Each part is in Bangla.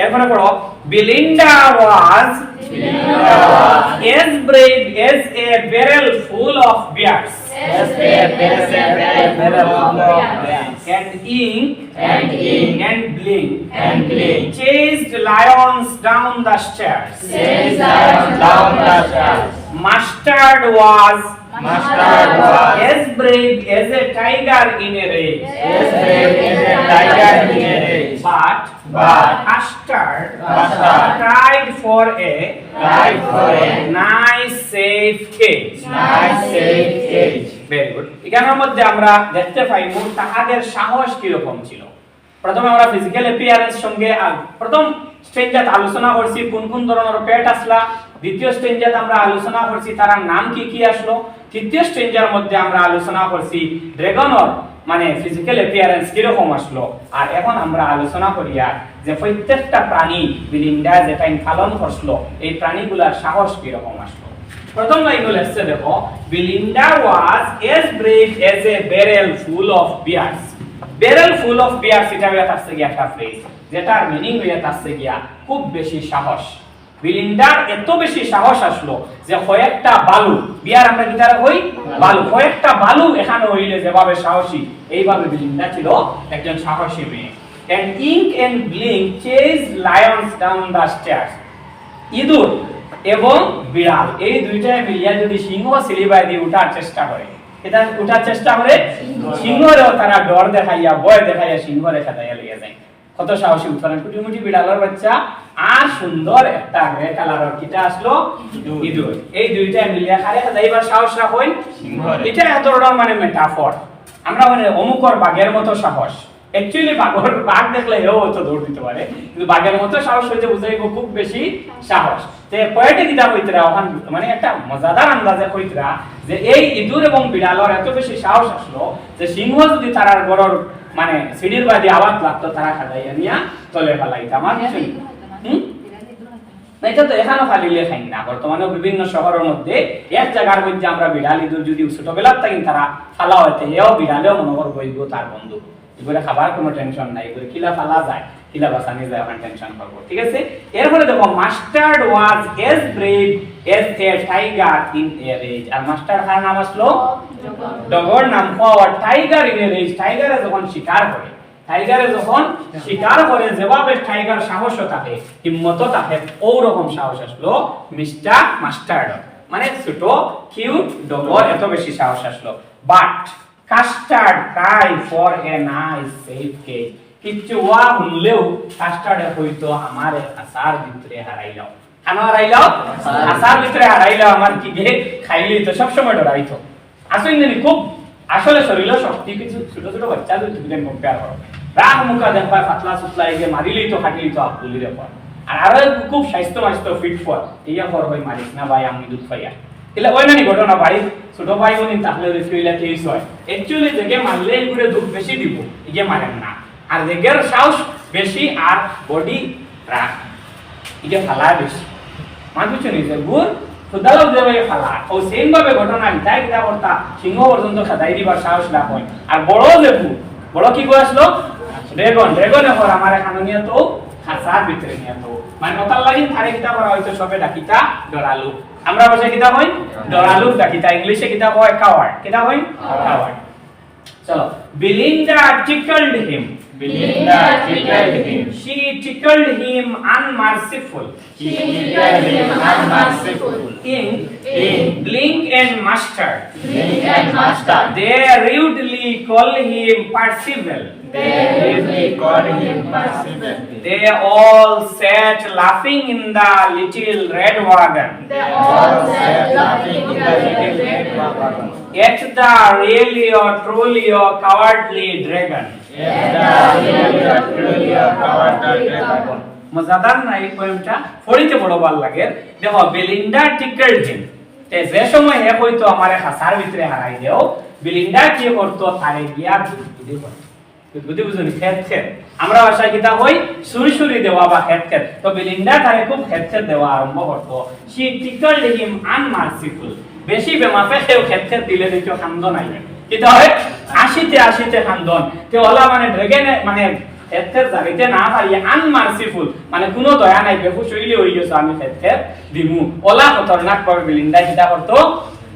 এরপরে পড়ো Belinda was as brave as a barrel full of bears and ink and blink chased lions down the stairs. Mustard was as brave as a tiger in a rage. But Custard tried for a nice safe cage. Very good. এখানের মধ্যে আমরা দেখতে পাইবো তাহাদের সাহস কি রকম ছিল। প্রথমে আমরা ফিজিক্যাল অ্যাপিয়ারেন্স সঙ্গে প্রথম স্টেঞ্জাত আলোচনা করছি কোন কোন ধরনের পেট আসলা, দ্বিতীয় স্টেঞ্জাত আমরা আলোচনা করছি তার নাম কি কি আসলো, তৃতীয় স্টেঞ্জার মধ্যে আমরা আলোচনা করছি ড্রাগনের মানে ফিজিক্যাল অ্যাপিয়ারেন্স কি রকম আসলো। আর এখন আমরা আলোচনা করিয়া যে প্রত্যেকটা প্রাণী বিলিন্ডা যেটা পালন করলো এই প্রাণীগুলোর সাহস কি রকম আসলো। প্রথম লাইন লেখছে দেখো Belinda was as brave as a barrel full of bears. Barrel full of bears এটা হচ্ছে কি একটা ফ্রেজ যেটার মিনিং হচ্ছে গিয়া খুব বেশি সাহস। বিলিন্ডার এত বেশি সাহস আসলো যে কয়েকটা বালু বিয়ার আমরা গিটারে হই বালু কয়েকটা বালু এখানে হইলে যেভাবে সাহসী এইভাবে বিলিন্ডা ছিল একজন সাহসী মেয়ে। And ink and blink chased lions down the stairs. ইঁদুর এবং বিড়াল এই দুইটাই মিলিয়া যদি সিংহ সিলিবাই দিয়ে উঠার চেষ্টা করে এটা উঠার চেষ্টা করে সিংহরেও তারা ডর দেখাইয়া ভয় দেখাইয়া সিংহ রেখা দেয়া লিয়ে যায়। কত সাহসী উত্তরণ কুটিমুটি বিড়ালের বাচ্চা আর সুন্দর একটা গ্রে কালারের কিটা আসলো ইঁদুর এই দুইটাই মিলিয়া খারে যাইবার সাহস রাখই সিংহরে। এটা এত মানে মেটাফর আমরা মানে অমুকর বাঘের মতো সাহস অ্যাকচুয়ালি বাঘ দেখলে এও তো দৌড় দিতে পারে কিন্তু বাঘের মতো সাহস হইতে বুঝাইব খুব বেশি সাহস। তে পয়েটে কিতা কইতরা ওখান মানে একটা মজাদার আন্দাজে কইতরা যে এই ইঁদুর এবং বিড়ালের এত বেশি সাহস আসলো যে সিংহ যদি তারার গরর মানে সিঁড়ির বাদি আওয়াজ লাগতো তারা খাদাইয়া নিয়া তলে ফেলাইতা আমার কিছু এটা তো এখানেও খালি লেখাই না বর্তমানে বিভিন্ন শহরের মধ্যে এক জায়গার মধ্যে আমরা বিড়াল ইঁদুর যদি ছোটবেলার থেকে তারা ফালা হইতে এও বিড়ালেও মনোবল বইব তার বন্ধু এগুলো খাবার কোনো টেনশন নাই এগুলো কিলা ফালা যায় কিলা বাঁচানি যায় ওখানে টেনশন করবো ঠিক আছে। এরপরে দেখো mustard was as brave as a tiger in a rage আর মাস্টার কার নাম আসলো ডগর নাম power tiger in a rage টাইগারে যখন শিকার করে টাইগারে যখন শিকার করে যেভাবে টাইগার সাহস থাকে হিম্মত থাকে ওই রকম সাহস আসলো মিস্টার মাস্টার্ড মানে ছোট কিউট ডগর এত বেশি সাহস আসলো। But Custard tried for a nice safe cage. কিচ্ছু ওয়া হুনলেও কাস্টার্ডে হইতো আমারে আসার ভিতরে হারাইলাও কেন হারাইলাও আসার ভিতরে হারাইলাও আমার কি গে খাইলেই তো সবসময় ডরাইতো আসলে জানি খুব আসলে শরীরে শক্তি কিছু ছোট ছোট বাচ্চা যদি তুমি কম্পেয়ার করো রাগ মুখা দেখবা পাতলা সুতলা এগে মারিলেই তো খাইলেই তো আপুলিরে পর আর আরো খুব স্বাস্থ্য ফিট ফর ইয়া পর হই মারিস না ভাই আমি দুধ খাইয়া এলা ওই নানি ঘটনা বাড়ি ছোট ভাই বোন তাহলে রিফিউলা কেস হয় অ্যাকচুয়ালি যেগে মারলে এগুলো দুধ বেশি দিব ইগে মারেন না আর যেগের সাহস বেশি আর বডি রাখ ইগে ফালা বেশি মানুষ নিজে গুড় খুদালো দেবে ফালা ও সেম ভাবে ঘটনা ইটাই কিটা করতা সিংহ পর্যন্ত খাদাই দিবার সাহস না হয় আর বড় দেবু বড় কি কই আসলো ড্রাগন এখন আমার এখানে নিয়ে তো খাসার ভিতরে নিয়ে তো মানে নতাল লাগি আরে কিটা করা হয়তো সবে ডাকিতা ডরালু আমরা ভাষায় কিতা হয় ডরালু ডাকিতা ইংলিশে কিতা হয় কাওয়ার্ড কিতা হয় কাওয়ার্ড। চলো Belinda tickled him she tickled him unmerciful ink blink and mustard they rudely call him Percival they all sat laughing in the little red wagon at the really or truly or cowardly dragon মজাদার না এই পোয়েমটা পড়িতে বড় ভালো লাগে। দেখো বেলিন্ডা টিকেলড হিম তে যে সময় হে হইতো আমারে হাসার ভিতরে হারাই দেও বেলিন্ডা কি করতো তারে গিয়া বুদ্ধি করতো বুদ্ধি বুঝুন খেত আমরা ভাষায় কিতা হই সুরি দেওয়া বা খেত তো বেলিন্ডা তারে খুব খেত দেওয়া আরম্ভ করতো she tickled him unmerciful বেশি বেমাপে কেউ খেত দিলে দেখো খান্দন আইবে কিতা হয় আসিতে খান্দন তে ওলা মানে ড্রাগন মানে ক্ষেত্রের জায়গাতে না পারিয়া আনমার্সিফুল মানে কোনো দয়া নাই বেহুশ হইলে হই গেছো আমি ক্ষেত্রের দিমু ওলা খতরনাক ভাবে বিলিন্ডা কিটা করতো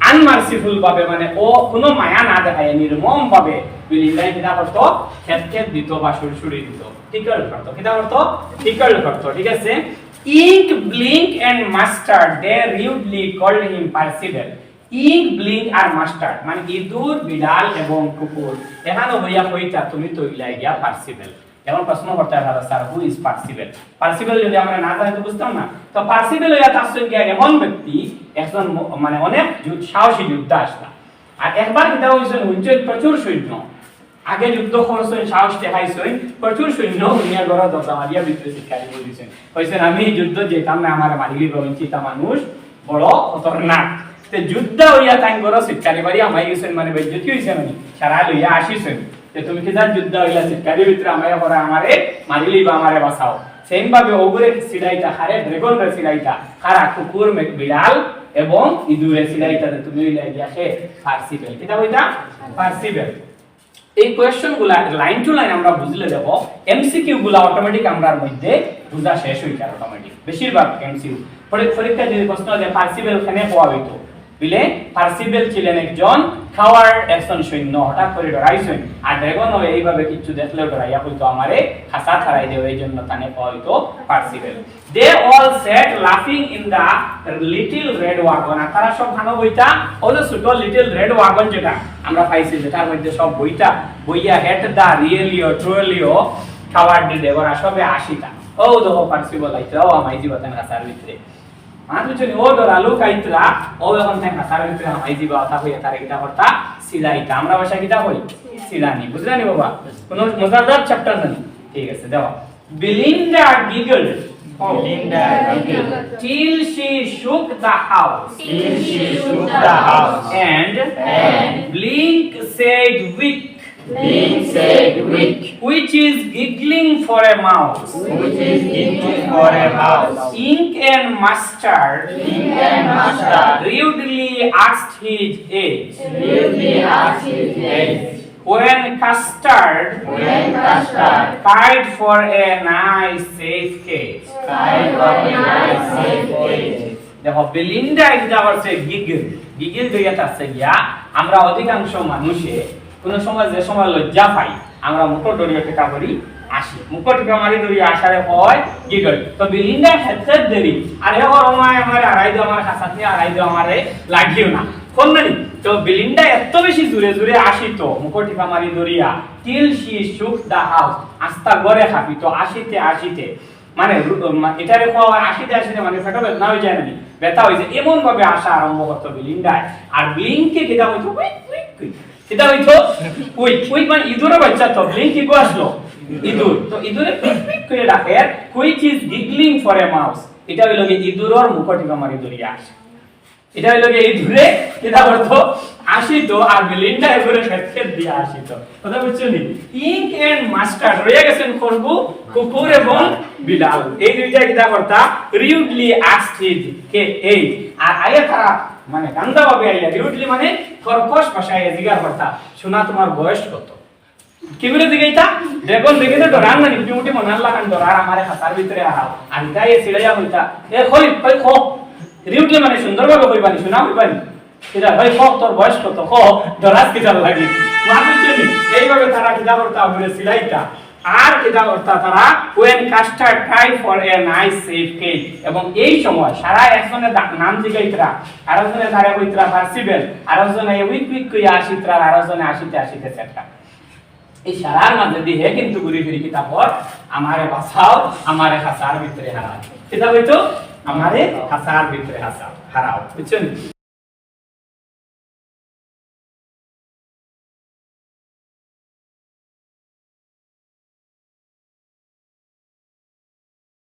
আনমার্সিফুল ভাবে মানে ও কোনো মায়া না দেখায় নির্মম ভাবে বিলিন্ডা কিটা করতো ক্ষেত্রের দিত বা সুরসুরি দিত টিকল করতো কিটা করতো টিকল করতো ঠিক আছে Ink, Blink and Mustard they rudely called him Percival Ink, Blink R Mustard মানে ইঁদুর বিড়াল এবং কুকুর এখানে হইয়া হইতা তুমি তো ইলাই গিয়া পার্সিবেল এখন প্রশ্ন করতে পারো স্যার হু ইজ পার্সিবেল পার্সিবেল যদি আমরা না জানি তো বুঝতাম না তো পার্সিবেল হইয়া তার সঙ্গে এমন ব্যক্তি একজন মানে অনেক সাহসী যোদ্ধা আসলা আর একবার কিতা হইছেন হুঞ্চের প্রচুর সৈন্য আগে যুদ্ধ করছেন সাহস দেখাইছেন প্রচুর সৈন্য দুনিয়া গড়া দশা মারিয়া ভিতরে শিক্ষারি বলেছেন কইছেন আমি যুদ্ধ যেতাম না আমার মালিক রঞ্চিত মানুষ বড় খতরনাক তে যুদ্ধ হইয়া তাই গড়া শিক্ষারি বাড়ি আমাই গেছেন মানে বেজ্জতি হইছে মানে সারা লইয়া আসিছেন তে তুমি কি জান যুদ্ধ হইলা শিক্ষারি ভিতরে আমায় করে আমারে মারিলি বা আমারে বাঁচাও সেম ভাবে ওগুরে সিলাইটা হারে ড্রাগন রে সিলাইটা খারা কুকুর বিড়াল এবং ইঁদুরে সিলাইটা তুমি লাগিয়া সে পার্সিবেল কিটা হইতা পার্সিবেল এই কোশ্চেন গুলা লাইন টু লাইন আমরা বুঝলে যাব এমসিকিউ গুলা অটোমেটিক আমরার মধ্যে বুঝা শেষ হই যায় অটোমেটিক বেশিরভাগ এমসিকিউ পরীক্ষা যদি প্রশ্ন দেয় পার্সিবেল কেনে পাওয়া হইতো বিলে পার্সিবেল ছিলেন একজন খাওয়ার একজন সৈন্য হঠাৎ করে ডরাইছেন আর ড্রাগন হয় এইভাবে কিছু দেখলে ডরাইয়া হইতো আমারে খাসা ছাড়াই দেও এইজন্য তানে পাওয়া হইতো পার্সিবেল দে অল সেট লাফিং in the little red wagon আর তারা সব ভানো বইতা ওলে ছোট লিটল রেড ওয়াগন যেটা আমরা পাইছি যেটার মধ্যে সব বইটা বইয়া হেড দা রিয়েলিও ট্রুলিও খাওয়ার দিলে ওরা সবে 80টা ও দেখো পার্সিবেল আইতো আমাই জীবতেন খাসার ভিতরে মানুষজন ও ডরালু কাইতরা ও এখন তাই হাসার ভিতরে আমাই দিবা কথা হইয়া তার এটা করতা সিলাইটা আমরা ভাষা কিটা কই সিলানি বুঝলানি বাবা কোন মজাদার চ্যাপ্টার জানি ঠিক আছে দাও Belinda giggled till she shook the house and Blink said wick which is giggling for a mouse Ink and Mustard rudely asked his age when Custard cried for a nice safe cage দেখো বেলিন্ডা এটা করছে গিগল যেটা আছে গিয়া আমরা অধিকাংশ মানুষে কোন সময় যে সময় লজ্জা পাই আমরা মুখ ডরিয়ে টেকা করি আসি মুখ টেকা মারি ডরিয়ে আসারে হয় গিগল তো বেলিন্ডা ক্ষেত্রে দেরি আর এ গরমায় আমারে আড়াই দাও আমার কাছাতে আড়াই দাও আমারে লাগিও না কোন নানি তো বেলিন্ডা এত বেশি জোরে জোরে আসিতো মুখ টেকা মারি ডরিয়া till she shook the house আস্তা গরে খাপিতো আসিতে মানে এটারে কোয়া আসিতে মানে ফটো বেদনা হয়ে যায় না ব্যথা হইছে এমন ভাবে আসা আরম্ভ করতে বেলিন্ডা আর ব্লিঙ্কে কিটা হইতো কুইক এটা হইতো কুইক মানে ইঁদুরের বাচ্চা তো ব্লিঙ্ক কি আসলো ইঁদুর তো ইঁদুরে পিক করে ডাকে quick is giggling for a mouse এটা হইলো কি ইঁদুরের মুখটিকা মারি দরিয়া আসে এটা হইলো কি ইঁদুরে কিটা করতো আসিতো আর বেলিন্ডা এগুলো খেত দিয়া আসিতো কথা বুঝছনি ইঙ্ক এন্ড মাস্টার্ড রয়ে গেছেন করবু কুকুর এবং বিড়াল এই দুইটা কিটা করতা রিউডলি আস্কিড কে এই আর আয়া তারা মানে গান্দা ভাবে আইয়া রিউডলি মানে কর্কশ ভাষায় জিজ্ঞাসা করতা শোনা তোমার বয়স কত কি বলে জিজ্ঞাসা দেখুন দেখে তো ডরান না নিউটি মনাল লাগান ডরার আমারে হাসার ভিতরে আহাও আর তাই সিড়াইয়া হইতা এ কই খো রিউডলি মানে সুন্দরভাবে কইবানি শোনা কইবানি এটা ভাই কত তোর বয়স কত কো ডরাস কি জাল লাগি মাতুচনি এইভাবে তারা কিটা করতা বলে সিলাইটা আর কিটা করতা তারা when Custard tried for a nice safe cage এবং এই সময় সারা একজনের নাম জিগাইতরা আরেকজনে তারে কইতরা পার্সিবেল আরেকজনে উইক কইয়া আসিতরা আরেকজনে আসিতে সেটা এই সারার মধ্যে দিয়ে কিন্তু ঘুরি ফিরি কিতা পর আমারে বাঁচাও আমারে হাসার ভিতরে হারাও কিতা হইতো আমারে হাসার ভিতরে হারাও বুঝছেন